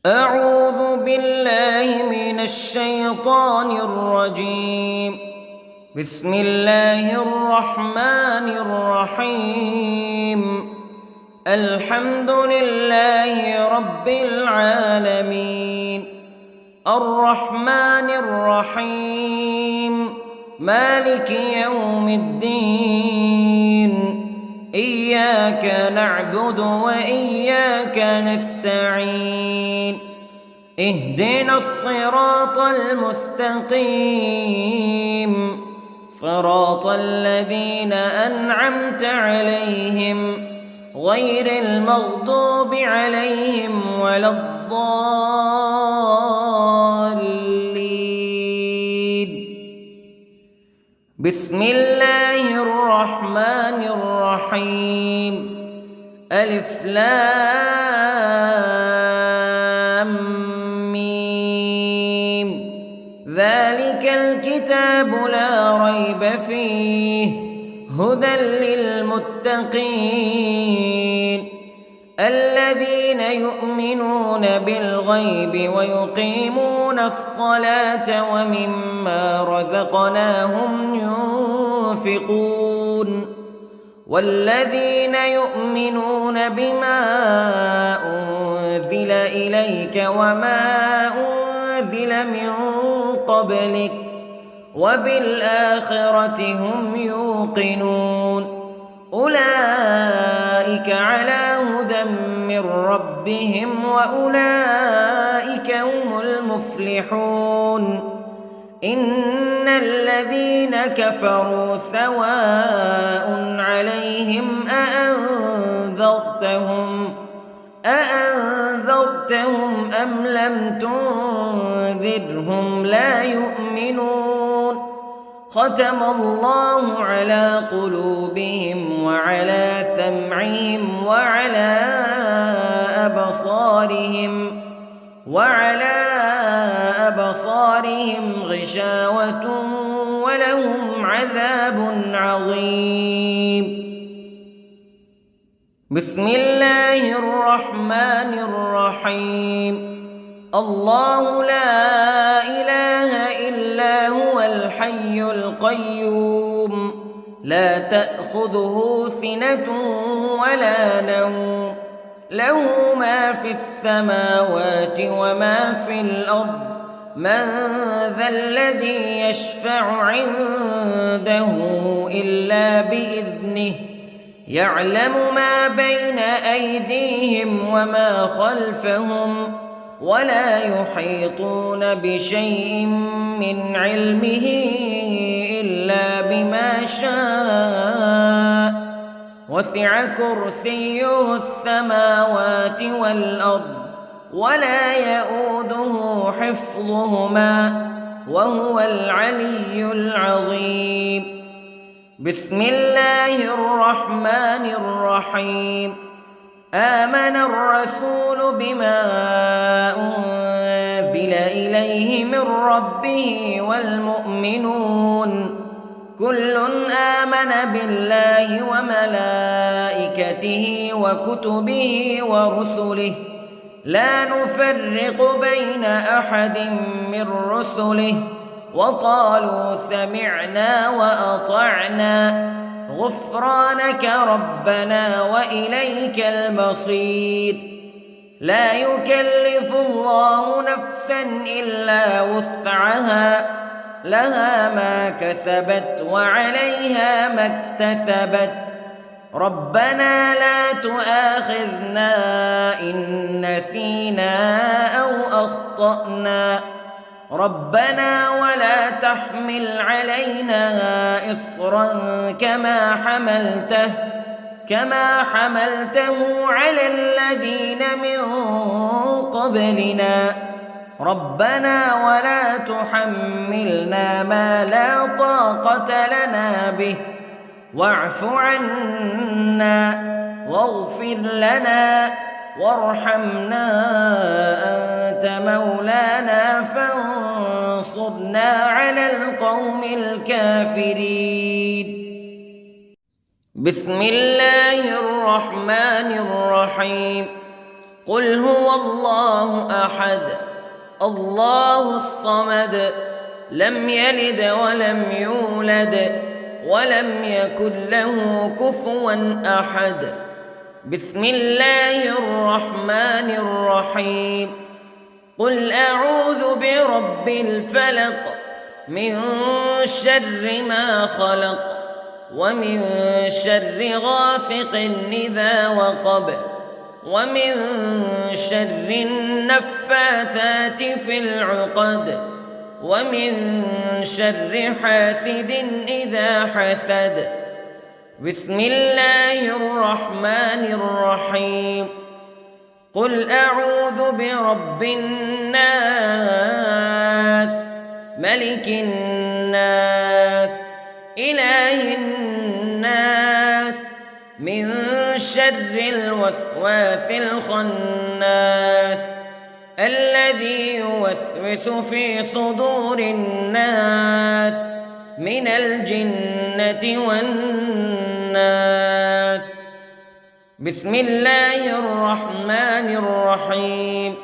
أعوذ بالله من الشيطان الرجيم. بسم الله الرحمن الرحيم. الحمد لله رب العالمين، الرحمن الرحيم، مالك يوم الدين. إياك نعبد وإياك نستعين. اهدنا الصراط المستقيم، صراط الذين أنعمت عليهم غير المغضوب عليهم ولا الضالين. بسم الله الرحمن الرحيم. ألف لام ميم. ذلك الكتاب لا ريب فيه هدى للمتقين الذين يؤمنون بالغيب ويقيمون الصلاة ومما رزقناهم ينفقون والذين يؤمنون بما أنزل إليك وما أنزل من قبلك وبالآخرة هم يوقنون. أولئك على هدى من ربهم وأولئك هم المفلحون. إن الذين كفروا سواء عليهم أأنذرتهم أم لم تنذرهم لا يؤمنون. ختم الله على قلوبهم وعلى سمعهم وعلى أبصارهم غشاوة ولهم عذاب عظيم. بسم الله الرحمن الرحيم. الله لا إله إلا هو الحي القيوم لا تأخذه سنة ولا نوم له ما في السماوات وما في الأرض. من ذا الذي يشفع عنده إلا بإذنه يعلم ما بين أيديهم وما خلفهم ولا يحيطون بشيء من علمه إلا بما شاء. وسع كرسيه السماوات والأرض ولا يؤوده حفظهما وهو العلي العظيم. بسم الله الرحمن الرحيم. آمن الرسول بما أنزل إليه من ربه والمؤمنون كل آمن بالله وملائكته وكتبه ورسله لا نفرق بين أحد من رسله وقالوا سمعنا وأطعنا غفرانك ربنا وإليك المصير. لا يكلف الله نفسا إلا وسعها لها ما كسبت وعليها ما اكتسبت. ربنا لا تؤاخذنا إن نسينا أو أخطأنا ربنا ولا تحمل علينا إصرا كما حملته على الذين من قبلنا ربنا ولا تحملنا ما لا طاقة لنا به واعف عنا واغفر لنا وارحمنا أنت مولانا فانصرنا على القوم الكافرين. بسم الله الرحمن الرحيم. قل هو الله أحد الله الصمد لم يلد ولم يولد ولم يكن له كفوا أحد. بسم الله الرحمن الرحيم. قل أعوذ برب الفلق من شر ما خلق ومن شر غاسق إذا وقب ومن شر النفاثات في العقد ومن شر حاسد إذا حسد. بسم الله الرحمن الرحيم. قل أعوذ برب الناس ملك الناس إله الناس من شر الوسواس الخناس الذي يوسوس في صدور الناس من الجنة والناس. بسم الله الرحمن الرحيم.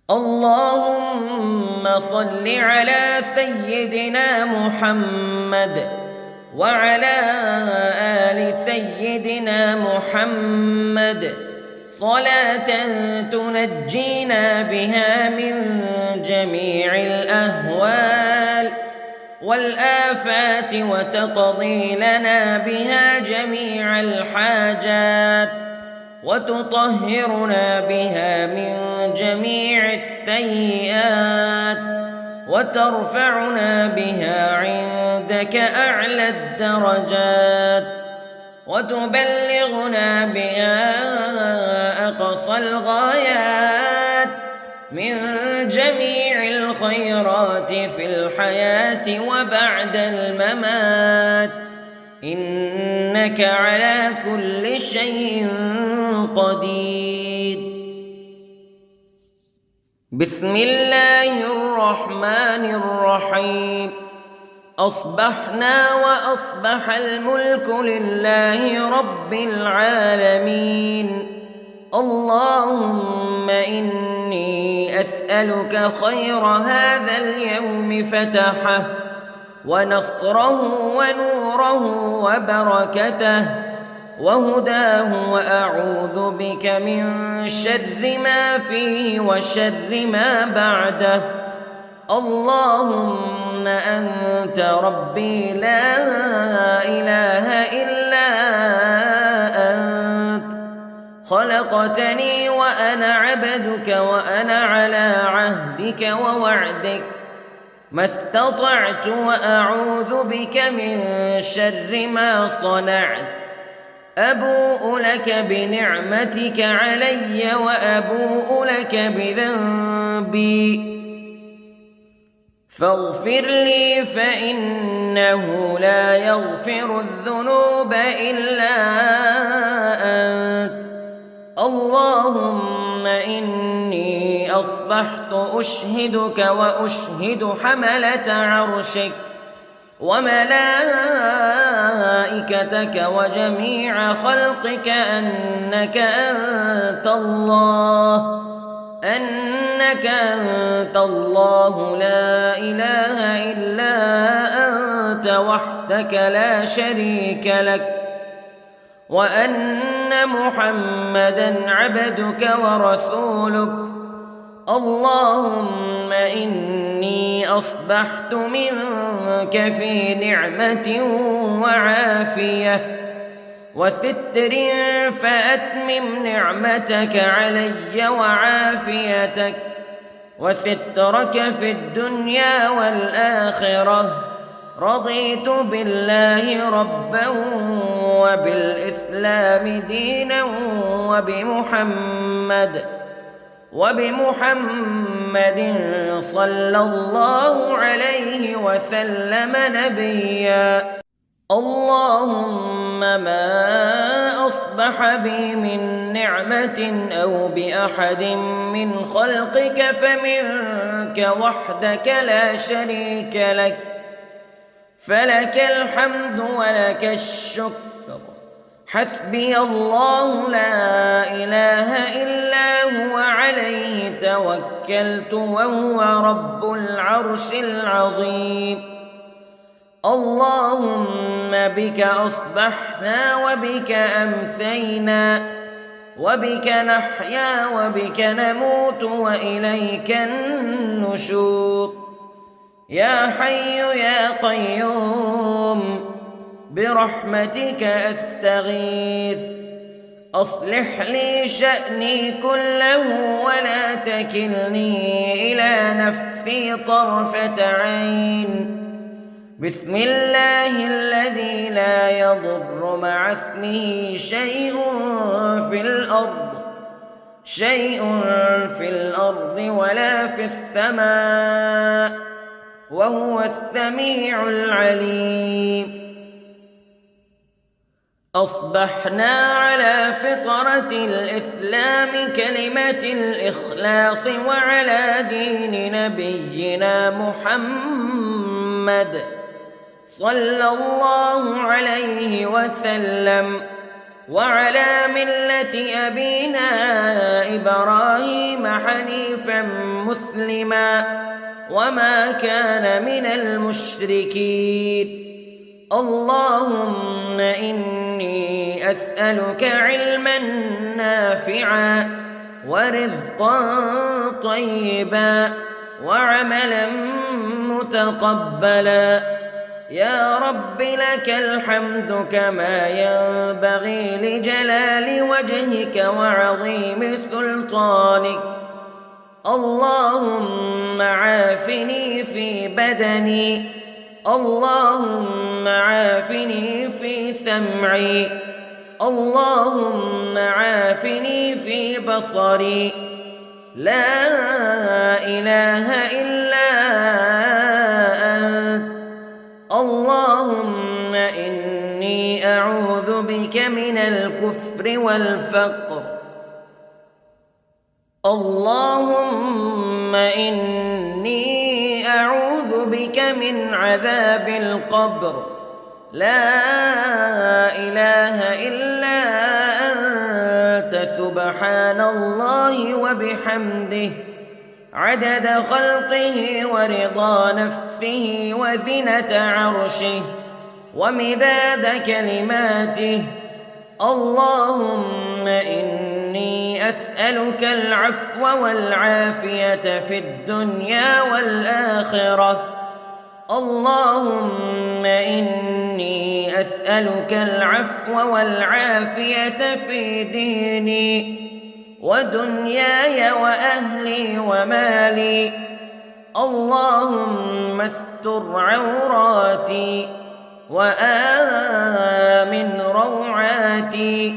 اللهم صل على سيدنا محمد وعلى آل سيدنا محمد صلاة تنجينا بها من جميع الأهوال والآفات وتقضي لنا بها جميع الحاجات وتطهرنا بها من جميع السيئات وترفعنا بها عندك أعلى الدرجات وتبلغنا بها أقصى الغايات من جميع الخيرات في الحياة وبعد الممات إنك على كل شيء قدير. بسم الله الرحمن الرحيم. أصبحنا وأصبح الملك لله رب العالمين. اللهم إني أسألك خير هذا اليوم فتحه ونصره ونوره وبركته وهداه وأعوذ بك من شر ما فيه وشر ما بعده. اللهم أنت ربي لا إله إلا أنت خلقتني وأنا عبدك وأنا على عهدك ووعدك ما استطعت وأعوذ بك من شر ما صنعت. أبوء لك بنعمتك علي وأبوء لك بذنبي فاغفر لي فإنه لا يغفر الذنوب إلا أنت. اللهم إني أصبحت أشهدك وأشهد حملة عرشك وملائكتك وجميع خلقك أنك أنت الله لا إله إلا أنت وحدك لا شريك لك وأن محمدًا عبدك ورسولك. اللهم إني أصبحت منك في نعمة وعافية وستر فأتمم نعمتك علي وعافيتك وسترك في الدنيا والآخرة. رضيت بالله ربا وبالإسلام دينا وبمحمد صلى الله عليه وسلم نبيا. اللهم ما أصبح بي من نعمة أو بأحد من خلقك فمنك وحدك لا شريك لك فلك الحمد ولك الشكر حسبي الله لا إله إلا هو عليه توكلت وهو رب العرش العظيم. اللهم بك أصبحنا وبك أمسينا وبك نحيا وبك نموت وإليك النشور. يا حي يا قيوم برحمتك أستغيث، أصلح لي شأني كله ولا تكلني إلى نفسي طرفة عين. بسم الله الذي لا يضر مع اسمه شيء في الأرض ولا في السماء وهو السميع العليم. أصبحنا على فطرة الإسلام كلمة الإخلاص وعلى دين نبينا محمد صلى الله عليه وسلم وعلى ملة أبينا إبراهيم حنيفا مسلما وما كان من المشركين. اللهم إني أسألك علما نافعا ورزقا طيبا وعملا متقبلا. يا رب لك الحمد كما ينبغي لجلال وجهك وعظيم سلطانك. اللهم عافني في بدني، اللهم عافني في سمعي، اللهم عافني في بصري. لا إله إلا أنت. اللهم إني أعوذ بك من الكفر والفقر. اللهم إني أعوذ بك من عذاب القبر. لا إله إلا أنت سبحان الله وبحمده عدد خلقه ورضا نفسه وزنة عرشه ومداد كلماته. اللهم إني أسألك العفو والعافية في الدنيا والآخرة. اللهم إني أسألك العفو والعافية في ديني ودنياي وأهلي ومالي. اللهم استر عوراتي وآمن روعاتي.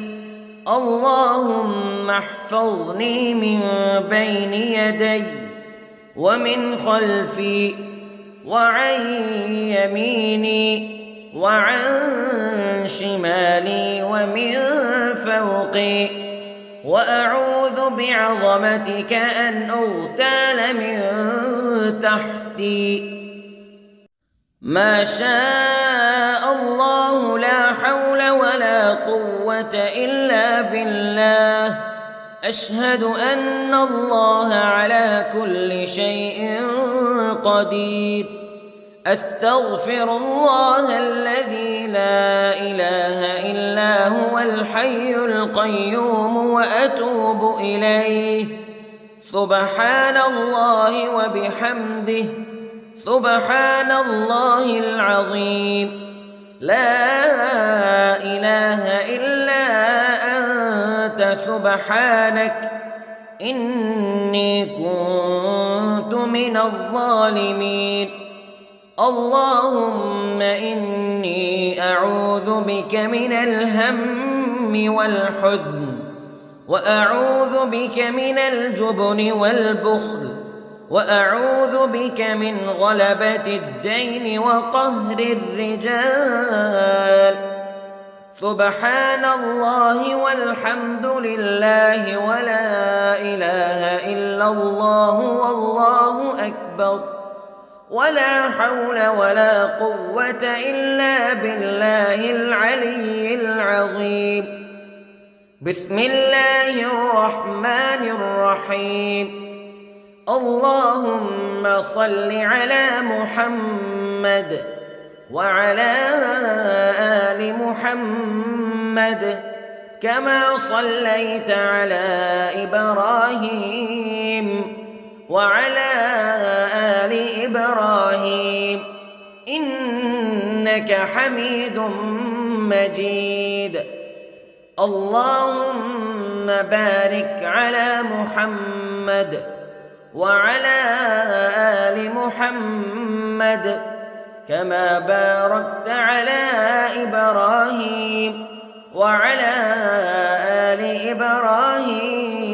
اللهم احفظني من بين يدي ومن خلفي وعن يميني وعن شمالي ومن فوقي، وأعوذ بعظمتك أن أغتال من تحتي. ما شاء الله لا حول ولا قوة إلا بالله. أشهد أن الله على كل شيء قدير. أستغفر الله الذي لا إله إلا هو الحي القيوم وأتوب إليه. سبحان الله وبحمده سبحان الله العظيم. لا إله إلا أنت سبحانك إني كنت من الظالمين. اللهم إني أعوذ بك من الهم والحزن، وأعوذ بك من الجبن والبخل، وأعوذ بك من غلبة الدين وقهر الرجال. سبحان الله والحمد لله ولا إله إلا الله والله أكبر. ولا حول ولا قوة إلا بالله العلي العظيم. بسم الله الرحمن الرحيم. اللهم صل على محمد وعلى آل محمد كما صليت على إبراهيم وعلى آل إبراهيم إنك حميد مجيد. اللهم بارك على محمد وعلى آل محمد كما باركت على إبراهيم وعلى آل إبراهيم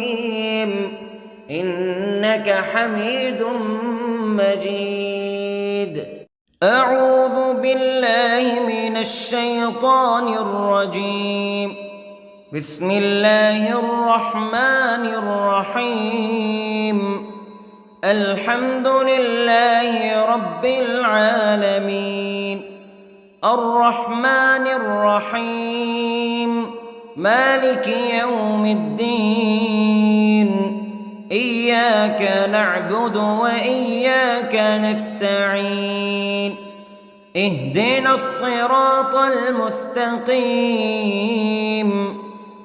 إنك حميد مجيد. أعوذ بالله من الشيطان الرجيم. بسم الله الرحمن الرحيم. الحمد لله رب العالمين الرحمن الرحيم مالك يوم الدين إياك نعبد وإياك نستعين اهدنا الصراط المستقيم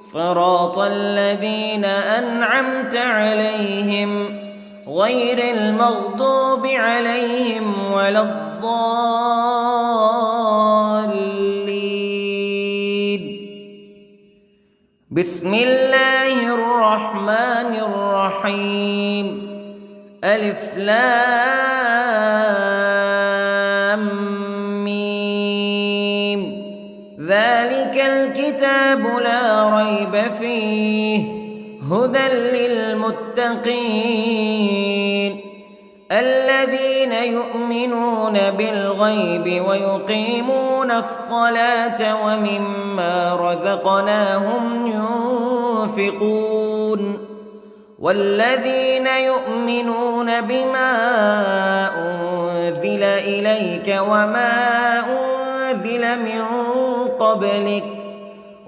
صراط الذين أنعمت عليهم غير المغضوب عليهم ولا الضالين. بسم الله الرحمن الرحيم. ألف لام ميم. ذلك الكتاب لا ريب فيه هدى للمتقين الذين يؤمنون بالغيب ويقيمون الصلاة ومما رزقناهم ينفقون والذين يؤمنون بما أنزل إليك وما أنزل من قبلك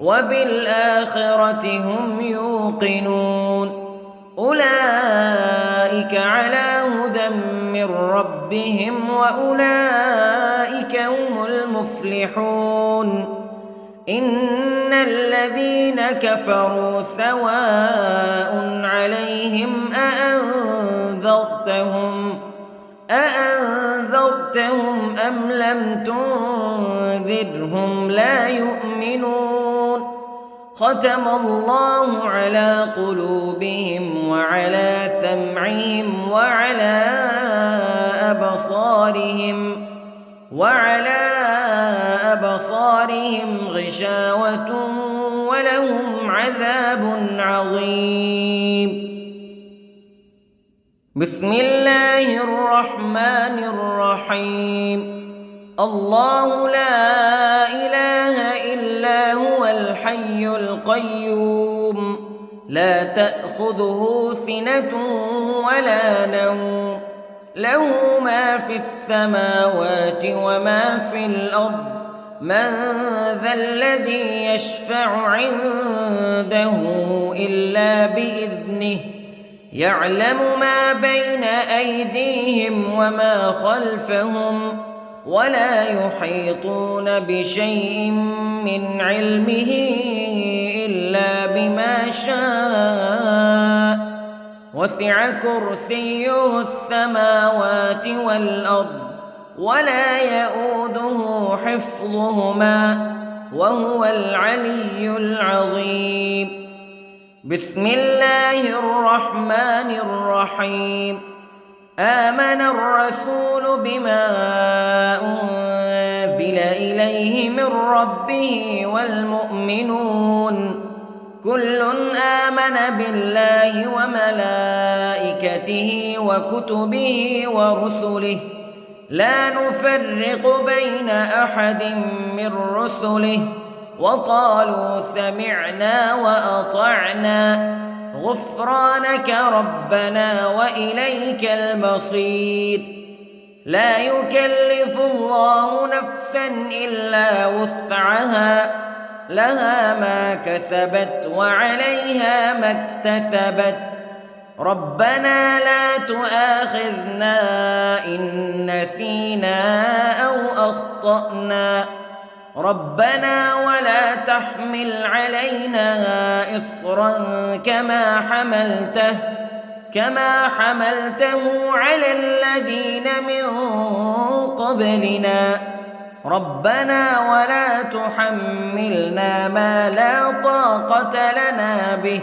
وبالآخرة هم يوقنون أولئك على هدى من ربهم وأولئك هم المفلحون. إن الذين كفروا سواء عليهم أأنذرتهم أم لم تنذرهم لا يؤمنون. ختم الله على قلوبهم وعلى سمعهم وعلى أبصارهم غشاوة ولهم عذاب عظيم. بسم الله الرحمن الرحيم. الله لا إله إلا هو الحي القيوم لا تأخذه سنة ولا نوم له ما في السماوات وما في الأرض من ذا الذي يشفع عنده إلا بإذنه يعلم ما بين أيديهم وما خلفهم ولا يحيطون بشيء من علمه إلا بما شاء وسع كرسيه السماوات والأرض ولا يؤوده حفظهما وهو العلي العظيم. بسم الله الرحمن الرحيم. آمن الرسول بما أنزل إليه من ربه والمؤمنون كل آمن بالله وملائكته وكتبه ورسله لا نفرق بين أحد من رسله وقالوا سمعنا وأطعنا غفرانك ربنا وإليك المصير. لا يكلف الله نفسا إلا وسعها لها ما كسبت وعليها ما اكتسبت ربنا لا تؤاخذنا إن نسينا أو أخطأنا ربنا ولا تحمل علينا إصرا كما حملته على الذين من قبلنا ربنا ولا تحملنا ما لا طاقة لنا به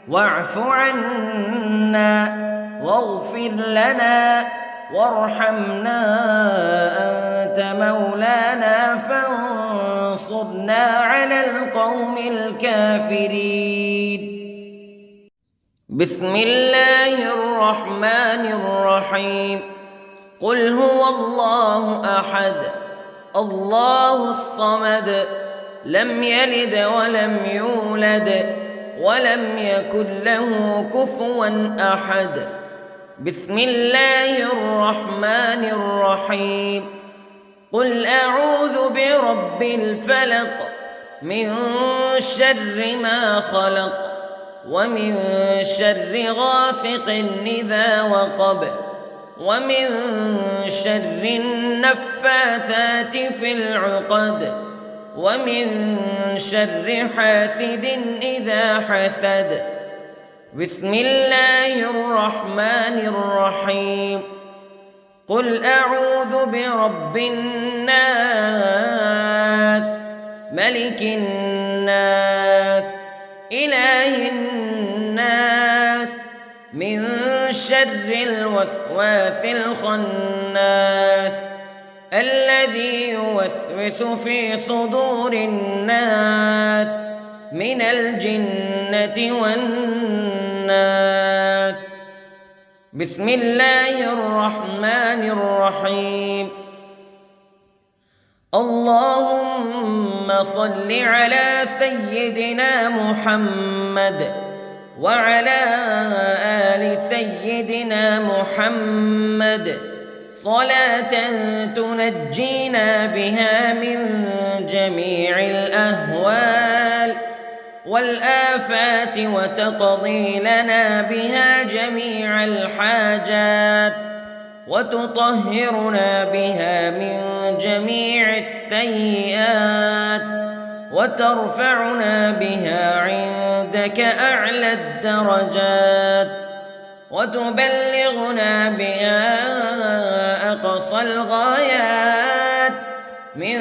واعف عنا واغفر لنا وارحمنا أنت مولانا فانصرنا على القوم الكافرين. بسم الله الرحمن الرحيم. قل هو الله أحد الله الصمد لم يلد ولم يولد ولم يكن له كفوا أحد. بسم الله الرحمن الرحيم. قل أعوذ برب الفلق من شر ما خلق ومن شر غاسق إذا وقب ومن شر النفاثات في العقد ومن شر حاسد إذا حسد. بسم الله الرحمن الرحيم. قل أعوذ برب الناس ملك الناس إله الناس من شر الوسواس الخناس الذي يوسوس في صدور الناس من الجنة والناس. بسم الله الرحمن الرحيم. اللهم صل على سيدنا محمد وعلى آل سيدنا محمد صلاة تنجينا بها من جميع الأهوال والآفات وتقضي لنا بها جميع الحاجات وتطهرنا بها من جميع السيئات وترفعنا بها عندك أعلى الدرجات وتبلغنا بها أقصى الغايات من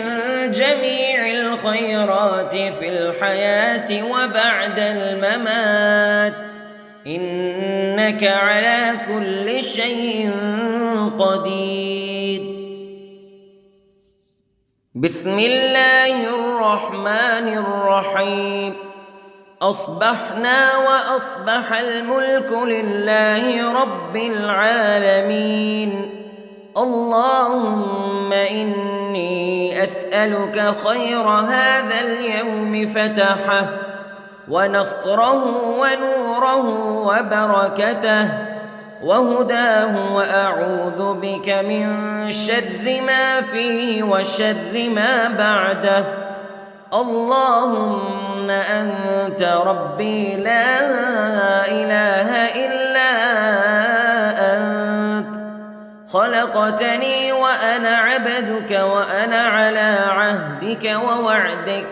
جميع الخيرات في الحياة وبعد الممات إنك على كل شيء قدير. بسم الله الرحمن الرحيم. أصبحنا وأصبح الملك لله رب العالمين. اللهم إني أسألك خير هذا اليوم فتحه ونصره ونوره وبركته وهداه وأعوذ بك من شر ما فيه وشر ما بعده. اللهم أنت ربي لا إله إلا أنت خلقتني وأنا عبدك وأنا على عهدك ووعدك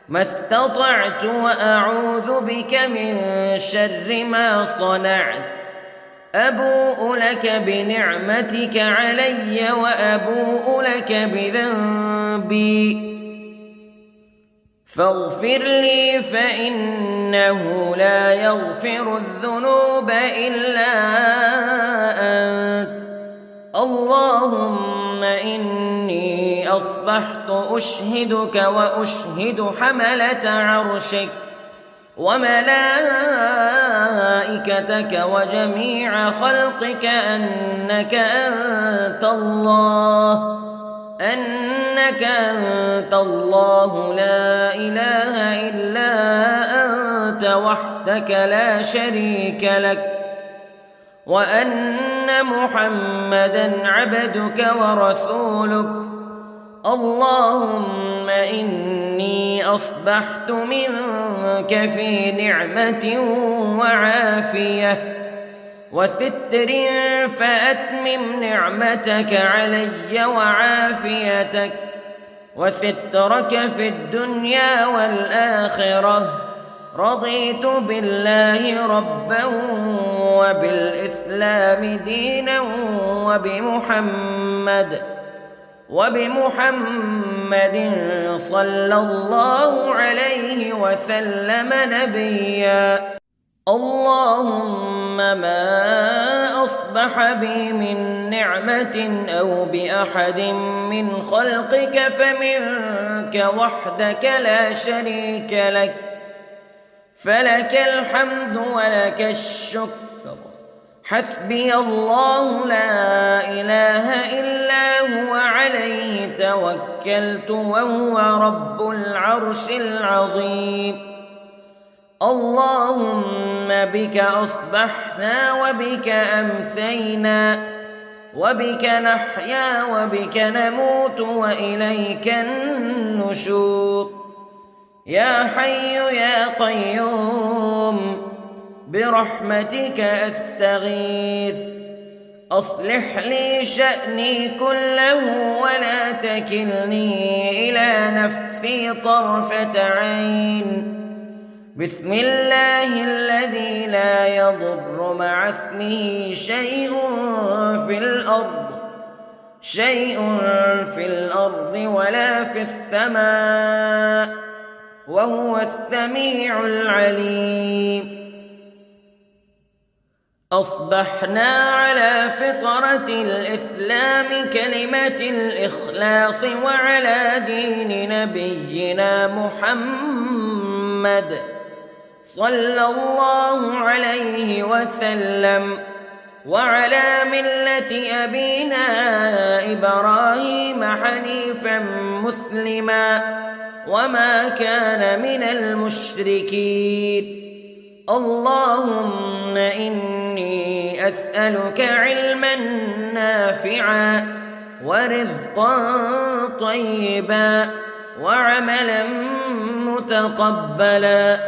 ما استطعت وأعوذ بك من شر ما صنعت. أبوء لك بنعمتك علي وأبوء لك بذنبي فاغفر لي فإنه لا يغفر الذنوب إلا أنت. اللهم إني أصبحت أشهدك وأشهد حملة عرشك وملائكتك وجميع خلقك أنك أنت الله لا إله إلا أنت وحدك لا شريك لك وأن أن محمدًا عبدك ورسولك. اللهم إني أصبحت منك في نعمة وعافية وستر، فأتمم نعمتك علي وعافيتك وسترك في الدنيا والآخرة. رضيت بالله ربا وبالإسلام دينا وبمحمد صلى الله عليه وسلم نبيا. اللهم ما أصبح بي من نعمة أو بأحد من خلقك فمنك وحدك لا شريك لك، فلك الحمد ولك الشكر. حسبي الله لا إله إلا هو عليه توكلت وهو رب العرش العظيم. اللهم بك أصبحنا وبك أمسينا وبك نحيا وبك نموت وإليك النشور. يا حي يا قيوم برحمتك أستغيث، أصلح لي شأني كله ولا تكلني إلى نفسي طرفة عين. بسم الله الذي لا يضر مع اسمه شيء في الأرض ولا في السماء، وهو السميع العليم. أصبحنا على فطرة الإسلام كلمة الإخلاص وعلى دين نبينا محمد صلى الله عليه وسلم، وعلى ملة أبينا إبراهيم حنيفا مسلما وما كان من المشركين. اللهم إني أسألك علما نافعا ورزقا طيبا وعملا متقبلا.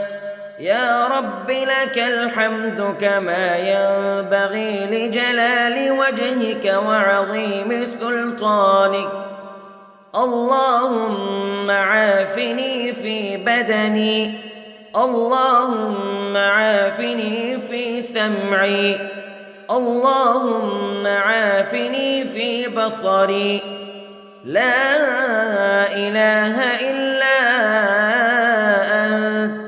يا رب لك الحمد كما ينبغي لجلال وجهك وعظيم سلطانك. اللهم عافني في بدني، اللهم عافني في سمعي، اللهم عافني في بصري. لا إله إلا أنت.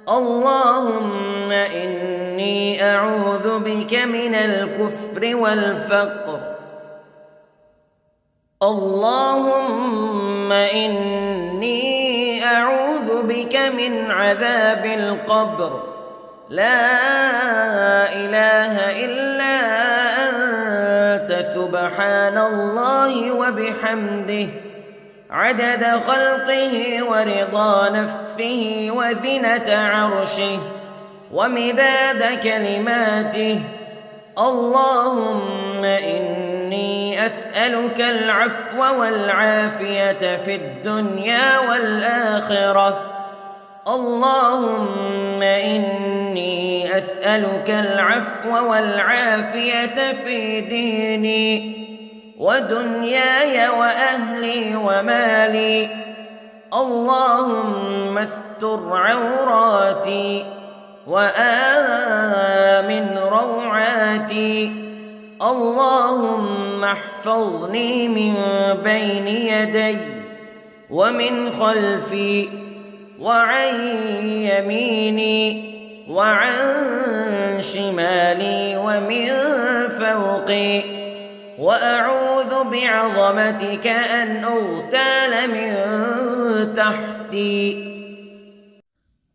اللهم إني أعوذ بك من الكفر والفقر. اللهم إني أعوذ بك من عذاب القبر. لا إله إلا أنت سبحان الله وبحمده عدد خلقه ورضا نفسه وزنة عرشه ومداد كلماته. اللهم إني أسألك العفو والعافية في الدنيا والآخرة. اللهم إني أسألك العفو والعافية في ديني ودنياي وأهلي ومالي. اللهم استر عوراتي وآمن روعاتي. اللهم احفظني من بين يدي ومن خلفي وعن يميني وعن شمالي ومن فوقي، وأعوذ بعظمتك أن أغتال من تحتي.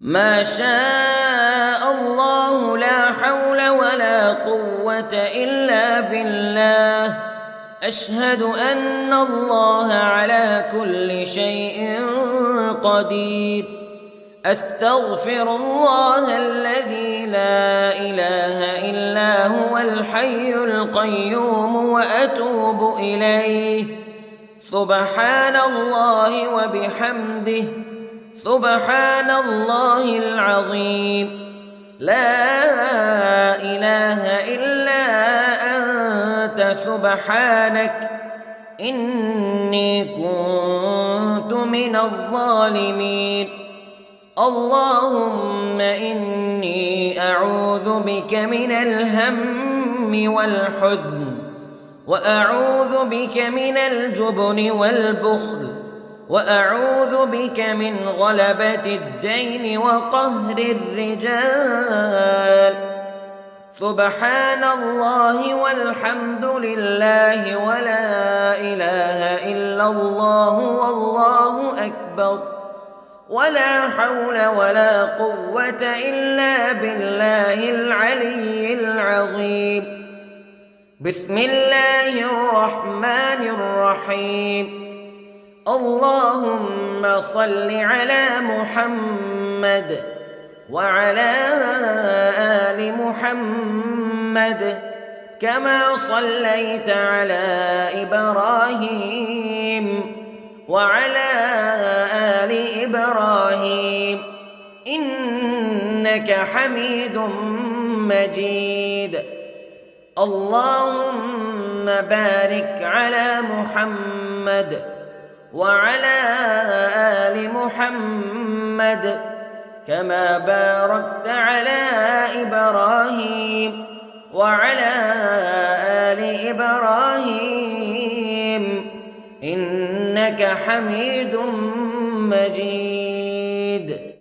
ما شاء الله لا حول ولا قوة إلا بالله. أشهد أن الله على كل شيء قدير. أستغفر الله الذي لا إله إلا هو الحي القيوم وأتوب إليه. سبحان الله وبحمده، سبحان الله العظيم. لا إله إلا أنت سبحانك إني كنت من الظالمين. اللهم إني أعوذ بك من الهم والحزن، وأعوذ بك من الجبن والبخل، وأعوذ بك من غلبة الدين وقهر الرجال. سبحان الله والحمد لله ولا إله إلا الله والله أكبر، ولا حول ولا قوة إلا بالله العلي العظيم. بسم الله الرحمن الرحيم. اللهم صل على محمد وعلى آل محمد كما صليت على إبراهيم وعلى آل إبراهيم إنك حميد مجيد. اللهم بارك على محمد وعلى آل محمد كما باركت على إبراهيم وعلى آل إبراهيم إنك حميد مجيد.